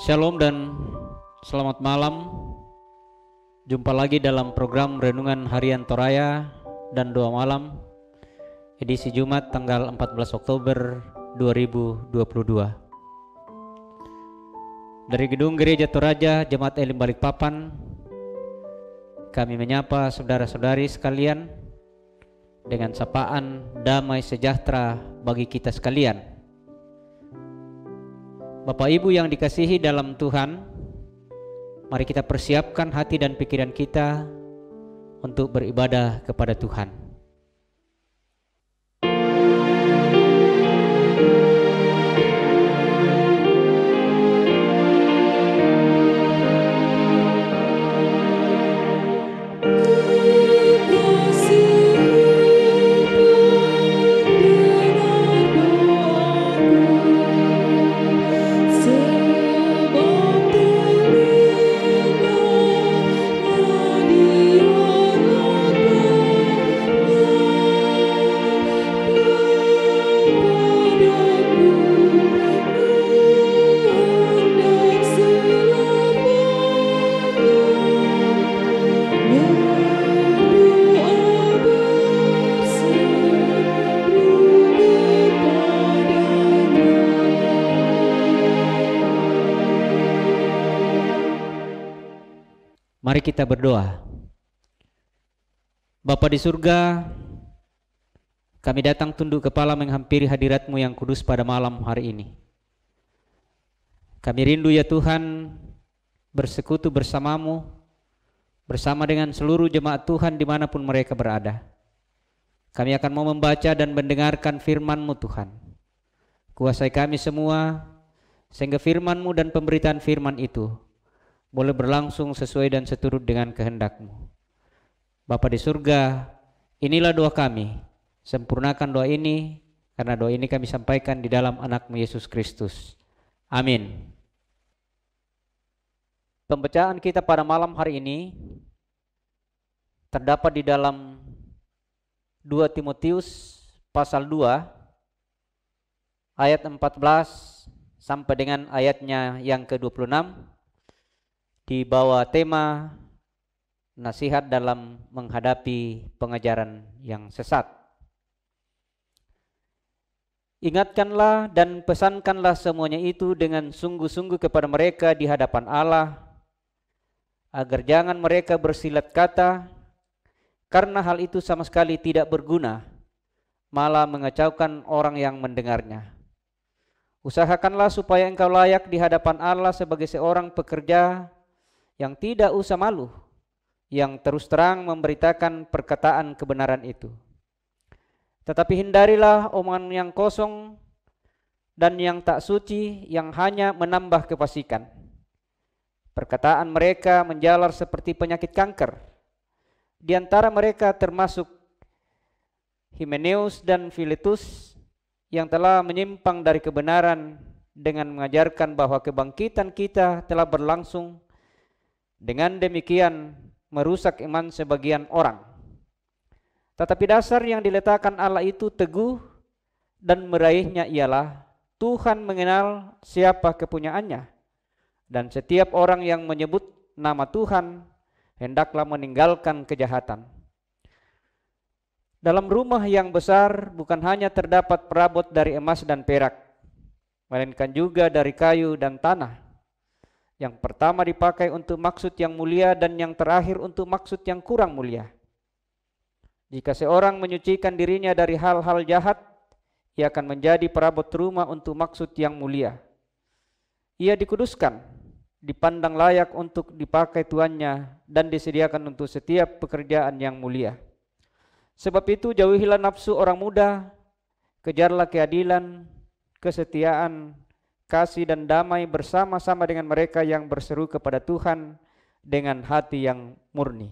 Shalom dan selamat malam. Jumpa lagi dalam program Renungan Harian Toraya dan Doa Malam edisi Jumat tanggal 14 Oktober 2022. Dari Gedung Gereja Toraja Jemaat Elim Balikpapan, kami menyapa saudara-saudari sekalian dengan sapaan damai sejahtera bagi kita sekalian. Bapak Ibu yang dikasihi dalam Tuhan, mari kita persiapkan hati dan pikiran kita untuk beribadah kepada Tuhan. Mari kita berdoa. Bapa di surga, kami datang tunduk kepala menghampiri hadirat-Mu yang kudus pada malam hari ini. Kami rindu ya Tuhan bersekutu bersama-Mu, bersama dengan seluruh jemaat Tuhan dimanapun mereka berada. Kami akan mau membaca dan mendengarkan firman-Mu Tuhan. Kuasai kami semua sehingga firman-Mu dan pemberitaan firman itu boleh berlangsung sesuai dan seturut dengan kehendak-Mu. Bapa di surga, inilah doa kami. Sempurnakan doa ini, karena doa ini kami sampaikan di dalam anak-Mu Yesus Kristus. Amin. Pembacaan kita pada malam hari ini terdapat di dalam 2 Timotius pasal 2 ayat 14 sampai dengan ayatnya yang ke-26 di bawah tema nasihat dalam menghadapi pengajaran yang sesat. Ingatkanlah dan pesankanlah semuanya itu dengan sungguh-sungguh kepada mereka di hadapan Allah, agar jangan mereka bersilat kata, karena hal itu sama sekali tidak berguna, malah mengacaukan orang yang mendengarnya. Usahakanlah supaya engkau layak di hadapan Allah sebagai seorang pekerja yang tidak usah malu, yang terus terang memberitakan perkataan kebenaran itu. Tetapi hindarilah omongan yang kosong dan yang tak suci, yang hanya menambah kefasikan. Perkataan mereka menjalar seperti penyakit kanker. Di antara mereka termasuk Himeneus dan Filetus, yang telah menyimpang dari kebenaran dengan mengajarkan bahwa kebangkitan kita telah berlangsung. Dengan demikian merusak iman sebagian orang. Tetapi dasar yang diletakkan Allah itu teguh, dan meraihnya ialah Tuhan mengenal siapa kepunyaannya, dan setiap orang yang menyebut nama Tuhan hendaklah meninggalkan kejahatan. Dalam rumah yang besar bukan hanya terdapat perabot dari emas dan perak, melainkan juga dari kayu dan tanah. Yang pertama dipakai untuk maksud yang mulia, dan yang terakhir untuk maksud yang kurang mulia. Jika seorang menyucikan dirinya dari hal-hal jahat, ia akan menjadi perabot rumah untuk maksud yang mulia. Ia dikuduskan, dipandang layak untuk dipakai tuannya, dan disediakan untuk setiap pekerjaan yang mulia. Sebab itu jauhilah nafsu orang muda, kejarlah keadilan, kesetiaan, kasih dan damai bersama-sama dengan mereka yang berseru kepada Tuhan dengan hati yang murni.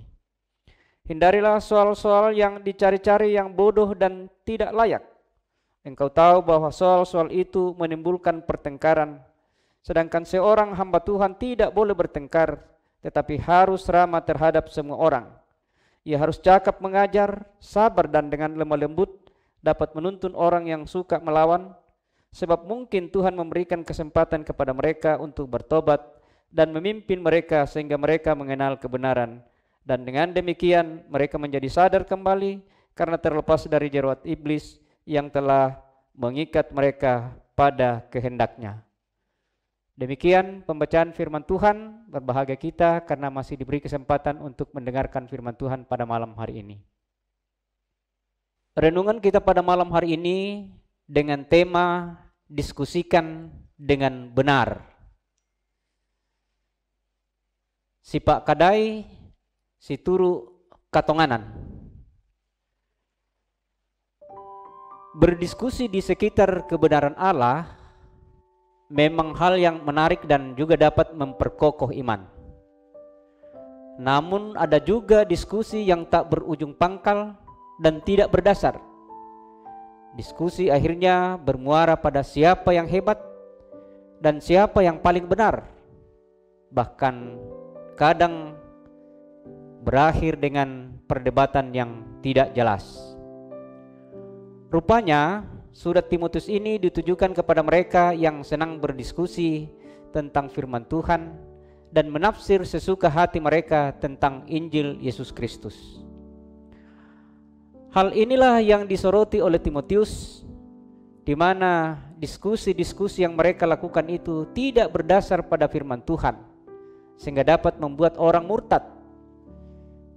Hindarilah soal-soal yang dicari-cari yang bodoh dan tidak layak. Engkau tahu bahwa soal-soal itu menimbulkan pertengkaran, sedangkan seorang hamba Tuhan tidak boleh bertengkar, tetapi harus ramah terhadap semua orang. Ia harus cakap mengajar, sabar, dan dengan lemah lembut dapat menuntun orang yang suka melawan, sebab mungkin Tuhan memberikan kesempatan kepada mereka untuk bertobat dan memimpin mereka sehingga mereka mengenal kebenaran. Dan dengan demikian mereka menjadi sadar kembali karena terlepas dari jerat iblis yang telah mengikat mereka pada kehendaknya. Demikian pembacaan firman Tuhan. Berbahagia kita karena masih diberi kesempatan untuk mendengarkan firman Tuhan pada malam hari ini. Renungan kita pada malam hari ini dengan tema diskusikan dengan benar. Si Pak Kadai, si Turu Katonganan. Berdiskusi di sekitar kebenaran Allah memang hal yang menarik dan juga dapat memperkokoh iman. Namun ada juga diskusi yang tak berujung pangkal dan tidak berdasar. Diskusi akhirnya bermuara pada siapa yang hebat dan siapa yang paling benar. Bahkan kadang berakhir dengan perdebatan yang tidak jelas. Rupanya surat Timotius ini ditujukan kepada mereka yang senang berdiskusi tentang firman Tuhan dan menafsir sesuka hati mereka tentang Injil Yesus Kristus. Hal inilah yang disoroti oleh Timotius, di mana diskusi-diskusi yang mereka lakukan itu tidak berdasar pada firman Tuhan, sehingga dapat membuat orang murtad.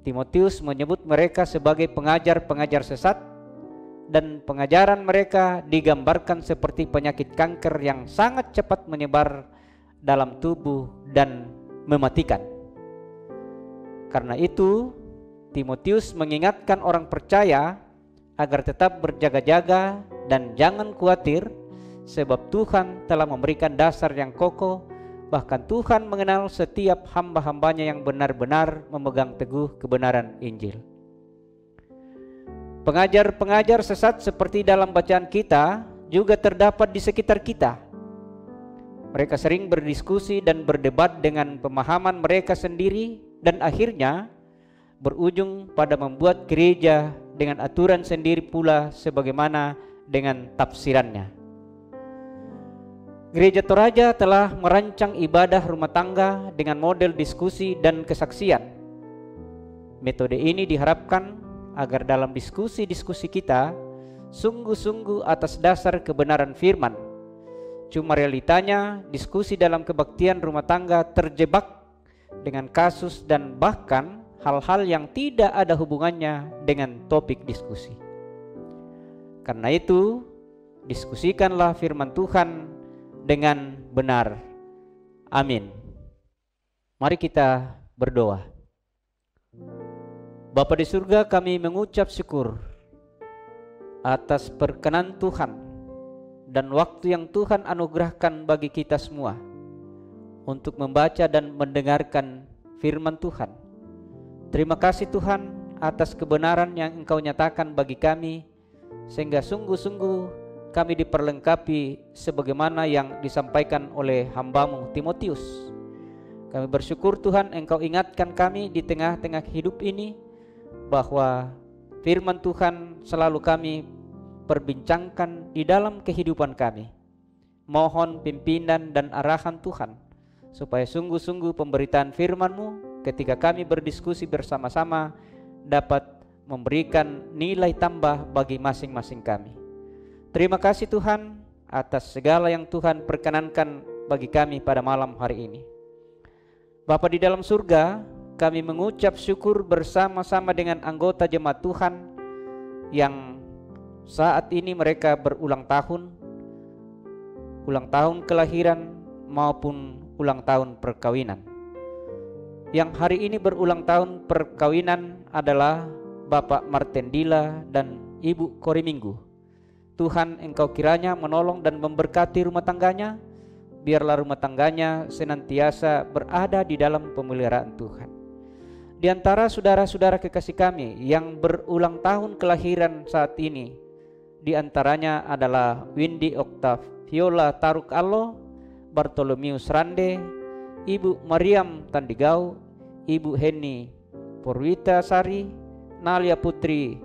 Timotius menyebut mereka sebagai pengajar-pengajar sesat, dan pengajaran mereka digambarkan seperti penyakit kanker yang sangat cepat menyebar dalam tubuh dan mematikan. Karena itu, Timotius mengingatkan orang percaya agar tetap berjaga-jaga dan jangan khawatir, sebab Tuhan telah memberikan dasar yang kokoh. Bahkan Tuhan mengenal setiap hamba-hambanya yang benar-benar memegang teguh kebenaran Injil. Pengajar-pengajar sesat seperti dalam bacaan kita juga terdapat di sekitar kita. Mereka sering berdiskusi dan berdebat dengan pemahaman mereka sendiri dan akhirnya berujung pada membuat gereja dengan aturan sendiri pula sebagaimana dengan tafsirannya. Gereja Toraja telah merancang ibadah rumah tangga dengan model diskusi dan kesaksian. Metode ini diharapkan agar dalam diskusi-diskusi kita sungguh-sungguh atas dasar kebenaran firman. Cuma realitanya diskusi dalam kebaktian rumah tangga terjebak dengan kasus dan bahkan hal-hal yang tidak ada hubungannya dengan topik diskusi. Karena itu, diskusikanlah firman Tuhan dengan benar. Amin. Mari kita berdoa. Bapa di surga, kami mengucap syukur atas perkenan Tuhan dan waktu yang Tuhan anugerahkan bagi kita semua untuk membaca dan mendengarkan firman Tuhan. Terima kasih Tuhan atas kebenaran yang Engkau nyatakan bagi kami, sehingga sungguh-sungguh kami diperlengkapi sebagaimana yang disampaikan oleh hamba-Mu Timotius. Kami bersyukur Tuhan Engkau ingatkan kami di tengah-tengah hidup ini bahwa firman Tuhan selalu kami perbincangkan di dalam kehidupan kami. Mohon pimpinan dan arahan Tuhan supaya sungguh-sungguh pemberitaan firman-Mu ketika kami berdiskusi bersama-sama dapat memberikan nilai tambah bagi masing-masing kami. Terima kasih Tuhan atas segala yang Tuhan perkenankan bagi kami pada malam hari ini. Bapa di dalam surga, kami mengucap syukur bersama-sama dengan anggota jemaat Tuhan yang saat ini mereka berulang tahun kelahiran maupun ulang tahun perkawinan. Yang hari ini berulang tahun perkawinan adalah Bapak Martin Dila dan Ibu Kori Minggu. Tuhan Engkau kiranya menolong dan memberkati rumah tangganya, biarlah rumah tangganya senantiasa berada di dalam pemeliharaan Tuhan. Di antara saudara-saudara kekasih kami yang berulang tahun kelahiran saat ini, di antaranya adalah Windy Octav Viola Taruk Allo, Bartolomeus Rande, Ibu Mariam Tandigau, Ibu Heni Purwita Sari, Nalia Putri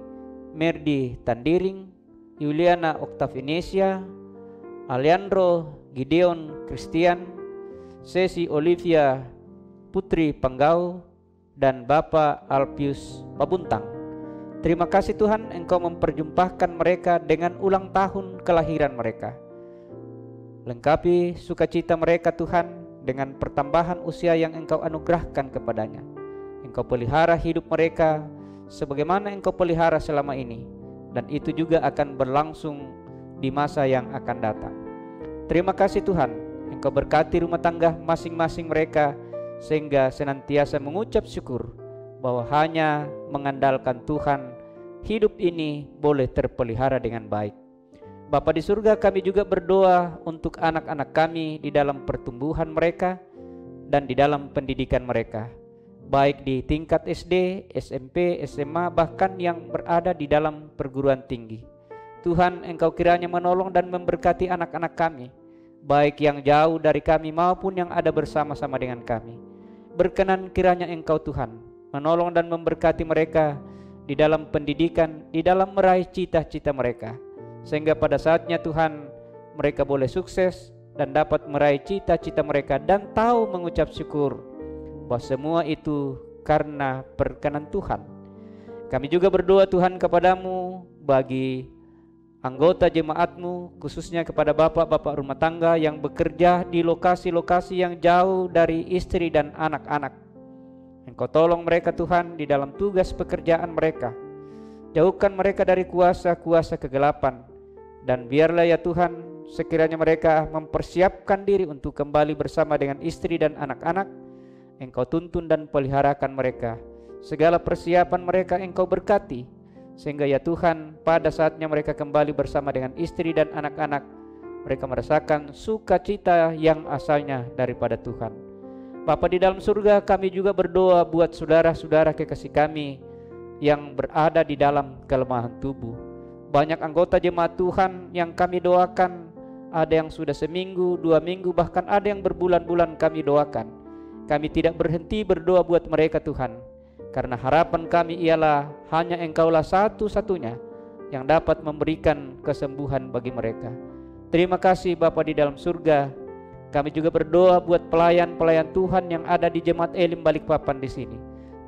Merdi Tandiring, Yuliana Octavinesia, Aliandro Gideon Christian, Sesi Olivia Putri Panggau, dan Bapak Alpius Pabuntang. Terima kasih Tuhan, Engkau memperjumpakan mereka dengan ulang tahun kelahiran mereka. Lengkapi sukacita mereka Tuhan dengan pertambahan usia yang Engkau anugerahkan kepadanya. Engkau pelihara hidup mereka sebagaimana Engkau pelihara selama ini, dan itu juga akan berlangsung di masa yang akan datang. Terima kasih Tuhan, Engkau berkati rumah tangga masing-masing mereka sehingga senantiasa mengucap syukur bahwa hanya mengandalkan Tuhan hidup ini boleh terpelihara dengan baik. Bapa di surga, kami juga berdoa untuk anak-anak kami di dalam pertumbuhan mereka dan di dalam pendidikan mereka, baik di tingkat SD, SMP, SMA, bahkan yang berada di dalam perguruan tinggi. Tuhan, Engkau kiranya menolong dan memberkati anak-anak kami, baik yang jauh dari kami maupun yang ada bersama-sama dengan kami. Berkenan kiranya Engkau Tuhan menolong dan memberkati mereka di dalam pendidikan, di dalam meraih cita-cita mereka, sehingga pada saatnya Tuhan mereka boleh sukses dan dapat meraih cita-cita mereka dan tahu mengucap syukur bahwa semua itu karena berkenan Tuhan. Kami juga berdoa Tuhan kepadamu bagi anggota jemaatmu, khususnya kepada bapak-bapak rumah tangga yang bekerja di lokasi-lokasi yang jauh dari istri dan anak-anak. Engkau tolong mereka Tuhan di dalam tugas pekerjaan mereka. Jauhkan mereka dari kuasa-kuasa kegelapan, dan biarlah ya Tuhan sekiranya mereka mempersiapkan diri untuk kembali bersama dengan istri dan anak-anak. Engkau tuntun dan peliharakan mereka. Segala persiapan mereka Engkau berkati, sehingga ya Tuhan pada saatnya mereka kembali bersama dengan istri dan anak-anak, mereka merasakan sukacita yang asalnya daripada Tuhan. Bapa di dalam surga, kami juga berdoa buat saudara-saudara kekasih kami yang berada di dalam kelemahan tubuh. Banyak anggota jemaat Tuhan yang kami doakan, ada yang sudah seminggu, 2 minggu, bahkan ada yang berbulan-bulan kami doakan. Kami tidak berhenti berdoa buat mereka Tuhan, karena harapan kami ialah hanya Engkaulah satu-satunya yang dapat memberikan kesembuhan bagi mereka. Terima kasih Bapa di dalam surga. Kami juga berdoa buat pelayan-pelayan Tuhan yang ada di Jemaat Elim Balikpapan di sini.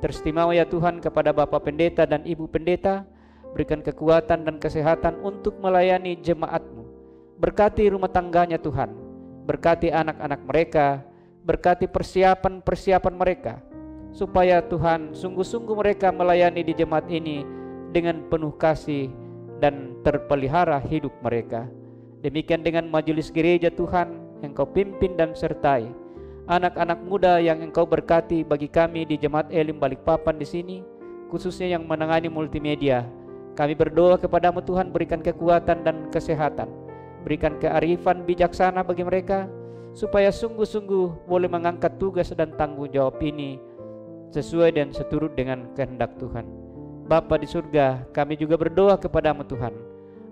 Teristimewa ya Tuhan kepada Bapak Pendeta dan Ibu Pendeta, berikan kekuatan dan kesehatan untuk melayani jemaat-Mu. Berkati rumah tangganya Tuhan, berkati anak-anak mereka, berkati persiapan-persiapan mereka, supaya Tuhan sungguh-sungguh mereka melayani di jemaat ini dengan penuh kasih dan terpelihara hidup mereka. Demikian dengan majelis gereja Tuhan, Engkau pimpin dan sertai anak-anak muda yang Engkau berkati bagi kami di Jemaat Elim Balikpapan di sini, khususnya yang menangani multimedia. Kami berdoa kepadamu Tuhan, berikan kekuatan dan kesehatan, berikan kearifan bijaksana bagi mereka, supaya sungguh-sungguh boleh mengangkat tugas dan tanggung jawab ini sesuai dan seturut dengan kehendak Tuhan. Bapa di surga, kami juga berdoa kepadamu Tuhan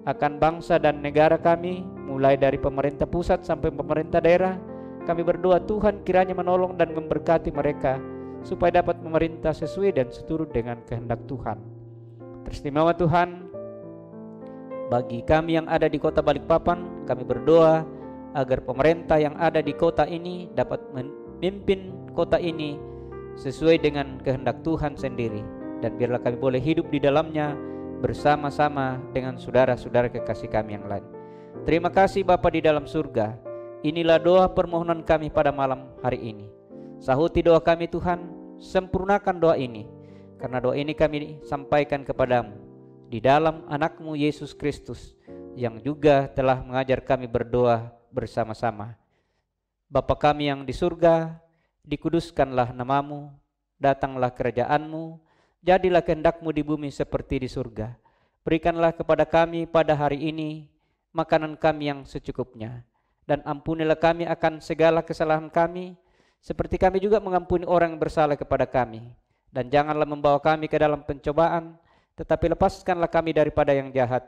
akan bangsa dan negara kami, mulai dari pemerintah pusat sampai pemerintah daerah. Kami berdoa Tuhan kiranya menolong dan memberkati mereka supaya dapat memerintah sesuai dan seturut dengan kehendak Tuhan. Teristimewa Tuhan bagi kami yang ada di kota Balikpapan, kami berdoa agar pemerintah yang ada di kota ini dapat memimpin kota ini sesuai dengan kehendak Tuhan sendiri, dan biarlah kami boleh hidup di dalamnya bersama-sama dengan saudara-saudara kekasih kami yang lain. Terima kasih Bapa di dalam surga. Inilah doa permohonan kami pada malam hari ini. Sahuti doa kami Tuhan, sempurnakan doa ini, karena doa ini kami sampaikan kepadamu di dalam anak-Mu Yesus Kristus, yang juga telah mengajar kami berdoa bersama-sama. Bapa kami yang di surga, dikuduskanlah nama-Mu, datanglah kerajaan-Mu, jadilah kehendak-Mu di bumi seperti di surga. Berikanlah kepada kami pada hari ini makanan kami yang secukupnya, dan ampunilah kami akan segala kesalahan kami, seperti kami juga mengampuni orang yang bersalah kepada kami. Dan janganlah membawa kami ke dalam pencobaan, tetapi lepaskanlah kami daripada yang jahat,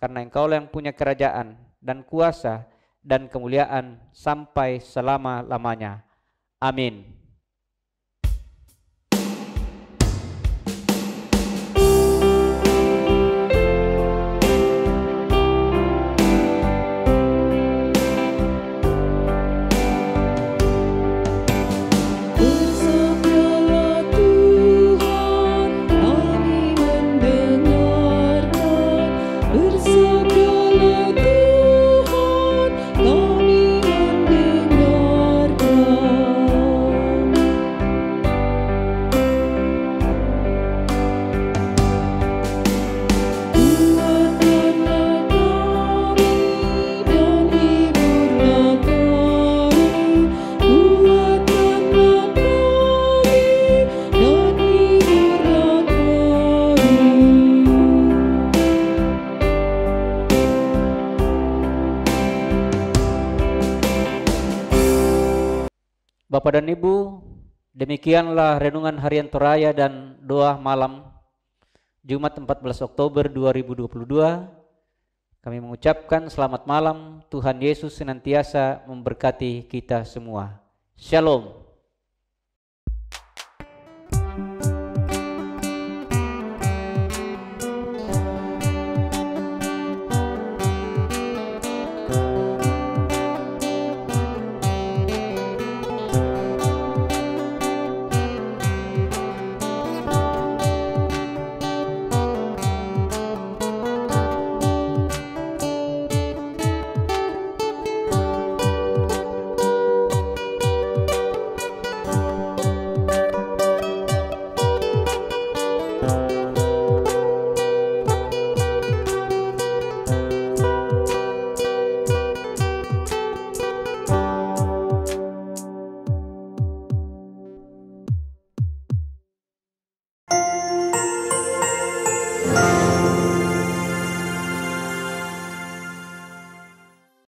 karena Engkaulah yang punya kerajaan dan kuasa dan kemuliaan sampai selama-lamanya. Amin. Bapak dan Ibu, demikianlah renungan harian Toraya dan doa malam Jumat 14 Oktober 2022. Kami mengucapkan selamat malam, Tuhan Yesus senantiasa memberkati kita semua. Shalom.